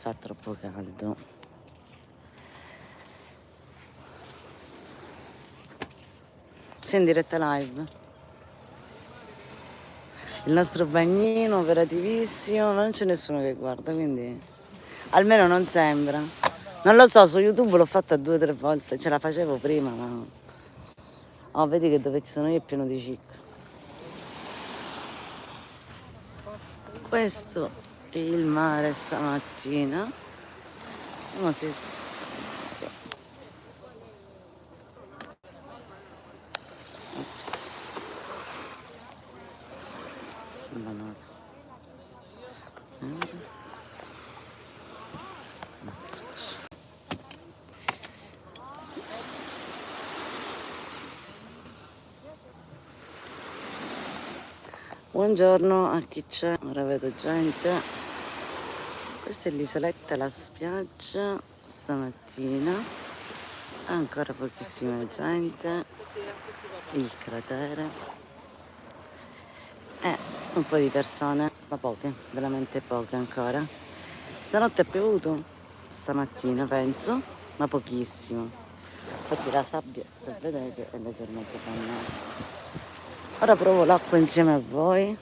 fa troppo caldo. Sei in diretta live? Il nostro bagnino operativissimo, non c'è nessuno che guarda, quindi almeno non sembra. Non lo so, su YouTube l'ho fatta 2 o 3 volte, ce la facevo prima, ma... Oh, vedi che dove ci sono io è pieno di cicco. Questo è il mare stamattina. Ma si sta... Ops. Banato. Eccoci. Buongiorno a chi c'è, ora vedo gente. Questa è l'isoletta, la spiaggia, stamattina, ancora pochissima gente, il cratere, un po' di persone, ma poche, veramente poche ancora. Stanotte ha piovuto, stamattina penso, ma pochissimo. Infatti la sabbia, se vedete, è leggermente bagnata. Ora provo l'acqua insieme a voi.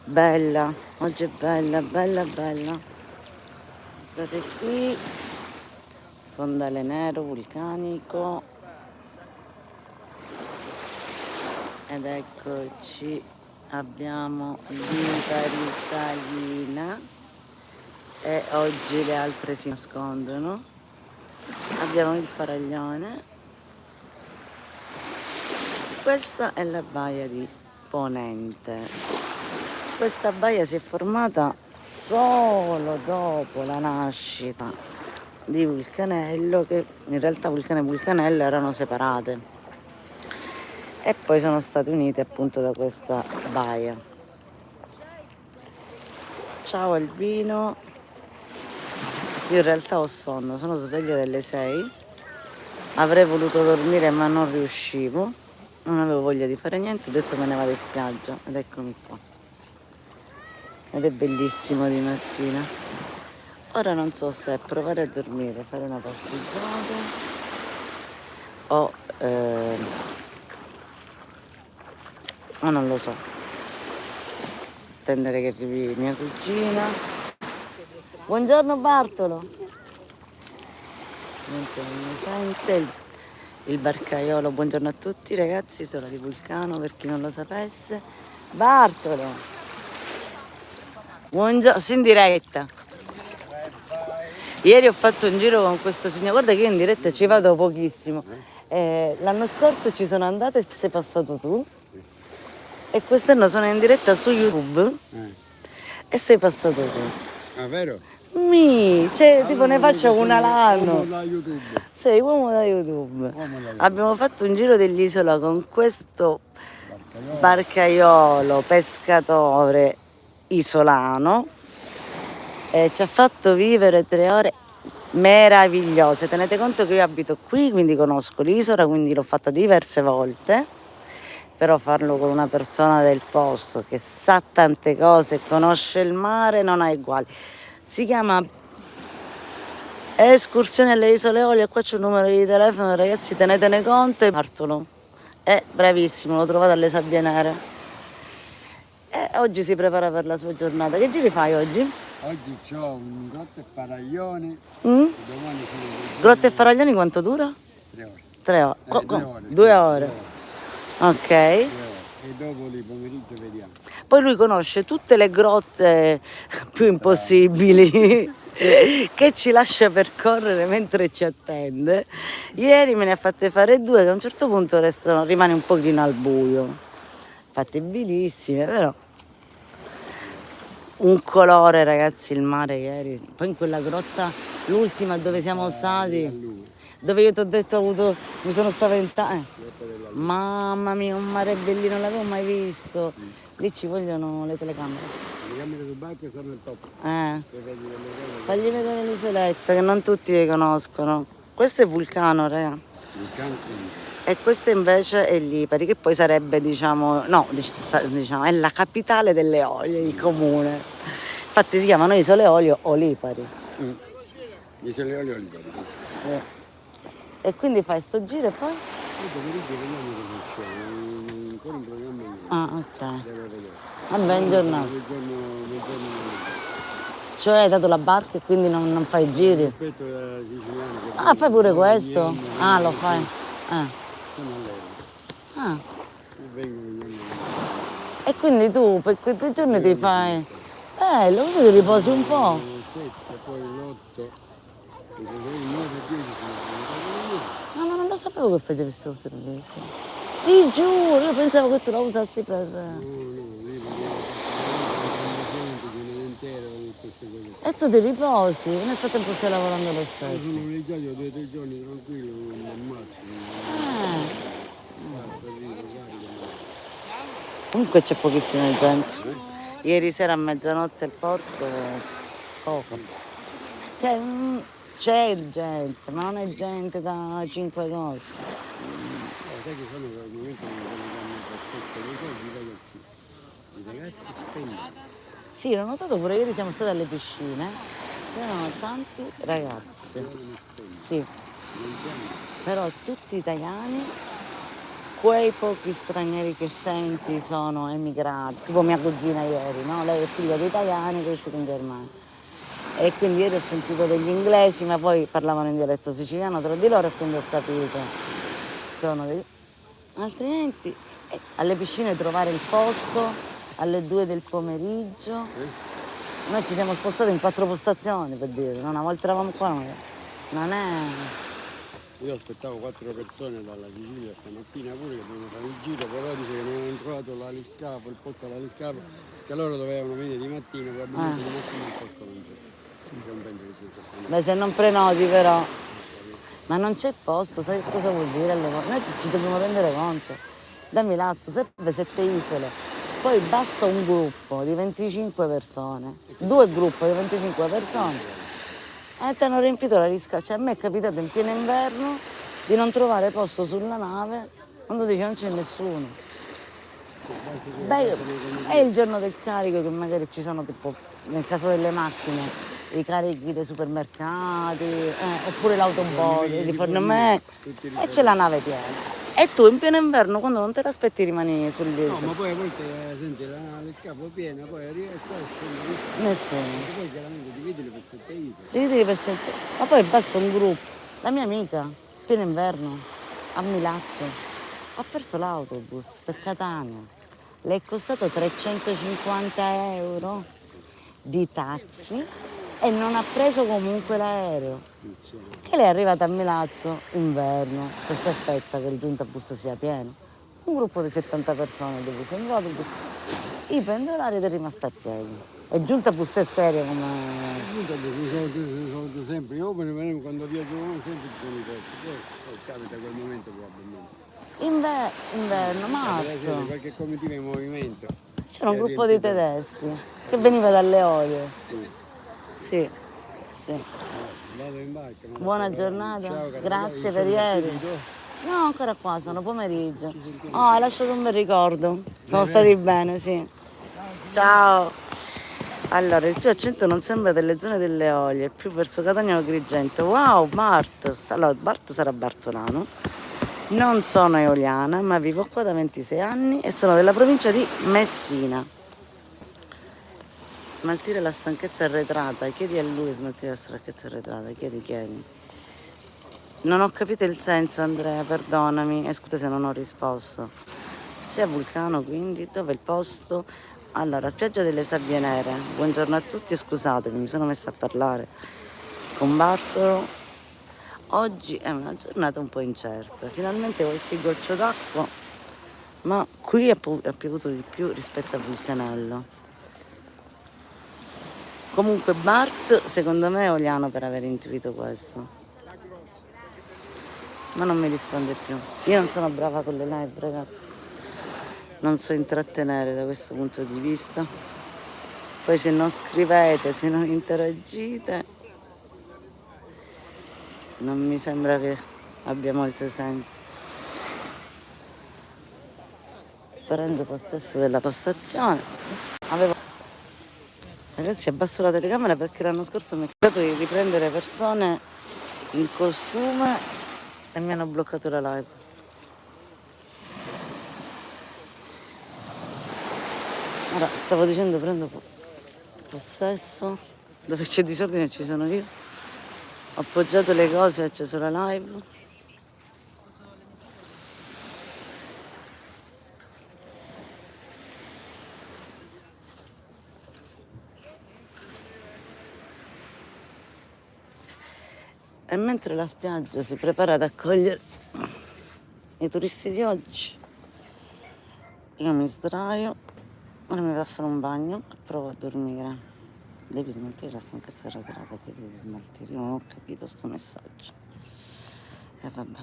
Bella, oggi è bella, bella, bella. Guardate qui, fondale nero vulcanico. Ed eccoci, abbiamo l'Ipa risalina e oggi le altre si nascondono. Abbiamo il faraglione. Questa è la baia di Ponente. Questa baia si è formata solo dopo la nascita di Vulcanello, che in realtà Vulcano e Vulcanello erano separate e poi sono state unite appunto da questa baia. Ciao Albino, io in realtà ho sonno, sono sveglia delle 6, avrei voluto dormire ma non riuscivo, non avevo voglia di fare niente, ho detto me ne vado in spiaggia ed eccomi qua. Ed è bellissimo di mattina. Ora non so se provare a dormire, fare una passeggiata o non lo so, attendere che arrivi mia cugina. Buongiorno Bartolo. Sente il barcaiolo. Buongiorno a tutti ragazzi, sono di Vulcano per chi non lo sapesse. Bartolo, buongiorno, sei in diretta. Ieri ho fatto un giro con questo signore, guarda che io in diretta ci vado pochissimo. L'anno scorso ci sono andata e sei passato tu. E quest'anno sono in diretta su YouTube e sei passato tu. Ah, vero? Cioè, tipo ne faccio una l'anno. Uomo da YouTube. Sei uomo da YouTube. Abbiamo fatto un giro dell'isola con questo barcaiolo pescatore isolano e ci ha fatto vivere 3 ore meravigliose. Tenete conto che io abito qui, quindi conosco l'isola, quindi l'ho fatta diverse volte, però farlo con una persona del posto che sa tante cose, conosce il mare, non ha uguali. Si chiama Escursioni alle Isole Eolie, qua c'è un numero di telefono, ragazzi, tenetene conto. E Bartolo è bravissimo, l'ho trovato alle Sabbie Nere. E oggi si prepara per la sua giornata. Che giri fai oggi? Oggi ho un Grotte e Faraglioni. Mm? Domani sono Grotte e Faraglioni quanto dura? 3 ore. 3 ore. 2 ore. 2 ore. Ok. 2 ore. E dopo il pomeriggio vediamo. Poi lui conosce tutte le grotte più impossibili che ci lascia percorrere mentre ci attende. Ieri me ne ha fatte fare 2 che a un certo punto rimane un pochino al buio. Fatte bellissime, però un colore, ragazzi, il mare ieri. Poi in quella grotta, l'ultima dove siamo stati, dove io ti ho detto mi sono spaventata. Mamma mia, un mare bellino, non l'avevo mai visto. Lì ci vogliono le telecamere. Le camere sul barco sono il top. Fagli vedere l'isoletta che non tutti le conoscono. Questo è Vulcano, raga. Vulcano. E questa invece è Lipari, che poi sarebbe, diciamo, no, diciamo, è la capitale delle Eolie, il comune. Infatti si chiamano isole Olio o Lipari. Isole Olio Liberi. Sì. E quindi fai sto giro e poi? Poi pomeriggio vediamo cosa c'è, ancora in programma niente. Ah, ok. Devo vedere. Vabbè, in giornata. Quel giorno Cioè hai dato la barca e quindi non fai i giri? rispetto ai siciliani che Ah, fai pure vengono ogni questo? anno, Ah, lo vengono fai. qui, Ah. sono loro. Ah. Vengono ogni anno. E quindi tu per quei 2 giorni ti fai. Così ti riposi un po'. Il 7, poi l'8, il 9 e 10 sono No, ma non lo sapevo che facevi questo servizio. Ti giuro, io pensavo che tu la usassi per. no, lì vediamo intero, queste cose. E tu ti riposi, nel frattempo stai lavorando lo stesso. Sono noleggiati 2 o 3 giorni tranquillo, mi ammazzo. Eh. Guarda, arrivo, carico. Comunque c'è pochissima gente. Ieri sera a mezzanotte al porto, poco. Cioè, c'è gente, ma non è gente da 5 cose. Sai che sono al momento che danno pazzesco dei soldi i ragazzi spendono. Sì, l'ho notato pure ieri, siamo stati alle piscine, c'erano tanti ragazzi. Sì, però tutti italiani, quei pochi stranieri che senti sono emigrati, tipo mia cugina ieri, no? Lei è figlia di italiani cresciuta in Germania. E quindi ieri ho sentito degli inglesi, ma poi parlavano in dialetto siciliano tra di loro e quindi ho capito. Sono dei. Altrimenti alle piscine trovare il posto alle 2 del pomeriggio. Noi ci siamo spostati in 4 postazioni per dire, una volta eravamo qua, non è. Io aspettavo 4 persone dalla Sicilia stamattina pure che dovevano fare il giro, però dice che non hanno trovato l'aliscafo, il posto all'aliscafo, che loro dovevano venire di mattina, probabilmente di mattina il posto non c'è. Non penso che sia importante. Beh, se non prenoti però. Ma non c'è posto, sai cosa vuol dire alle volte? Noi ci dobbiamo rendere conto. Da Milazzo serve 7 isole, poi basta un gruppo di 25 persone, 2 gruppi di 25 persone e ti hanno riempito la risca. Cioè a me è capitato in pieno inverno di non trovare posto sulla nave quando dice non c'è nessuno. Beh, è il giorno del carico che magari ci sono tipo, nel caso delle macchine, i carichi dei supermercati, oppure l'autobus di Fornomè, e c'è la nave piena. E tu in pieno inverno, quando non te l'aspetti, rimani sull'isola. No, ma poi a volte senti l'aliscafo pieno, poi arriva e scendi. Nessuno. Poi chiaramente dividili per 7 isole. Dividili per 7. Ma poi basta un gruppo. La mia amica, pieno inverno, a Milazzo, ha perso l'autobus per Catania. Le è costato 350 euro di taxi e non ha preso comunque l'aereo. Che lei è arrivata a Milazzo, inverno, che si aspetta che il giuntabus sia pieno. Un gruppo di 70 persone dove sono in autobus, i pendolari ed è rimasta a piedi. E giuntabus è serio come. Sono sempre, io me ne venevo quando viaggio sempre ci sono i posti, poi capita quel momento probabilmente. Inverno, Per marzo, qualche comitiva in movimento. c'era un gruppo di tedeschi che veniva dalle Olie. Sì, sì. Vado in barca. Buona giornata, Ciao, cara, grazie dai, per sono ieri. partiti, No, ancora qua, sono pomeriggio. Oh, hai lasciato un bel ricordo. Sono stati bene, sì. Ciao. Allora, il tuo accento non sembra delle zone delle Olie, è più verso Catania o Agrigento. Wow, Bart. Allora, Bart sarà bartolano. Non sono eoliana, ma vivo qua da 26 anni e sono della provincia di Messina. Smaltire la stanchezza arretrata. Chiedi a lui smaltire la stanchezza arretrata. Chiedi. Non ho capito il senso, Andrea, perdonami. Scusa se non ho risposto. Sei a Vulcano, quindi dove è il posto? Allora, spiaggia delle Sabbie Nere. Buongiorno a tutti e scusatemi, mi sono messa a parlare con Bartolo. Oggi è una giornata un po' incerta. Finalmente qualche goccio d'acqua, ma qui ha piovuto di più rispetto a Vulcanello. Comunque Bart, secondo me, è Oliano per aver intuito questo. Ma non mi risponde più. Io non sono brava con le live, ragazzi. Non so intrattenere da questo punto di vista. Poi se non scrivete, se non interagite, non mi sembra che abbia molto senso. Prendo possesso della postazione. Ragazzi, abbasso la telecamera perché l'anno scorso mi è capitato di riprendere persone in costume e mi hanno bloccato la live. Ora, stavo dicendo, prendo possesso, dove c'è disordine ci sono io. Ho appoggiato le cose e ho acceso la live. E mentre la spiaggia si prepara ad accogliere i turisti di oggi, io mi sdraio, ora mi vado a fare un bagno e provo a dormire. Devi smaltire la stanchezza radioata, chiedi di smaltire. Io non ho capito sto messaggio. E vabbè.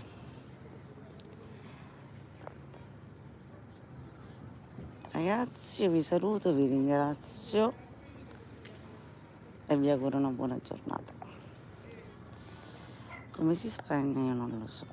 Ragazzi, io vi saluto, vi ringrazio e vi auguro una buona giornata. Come si spegne io non lo so.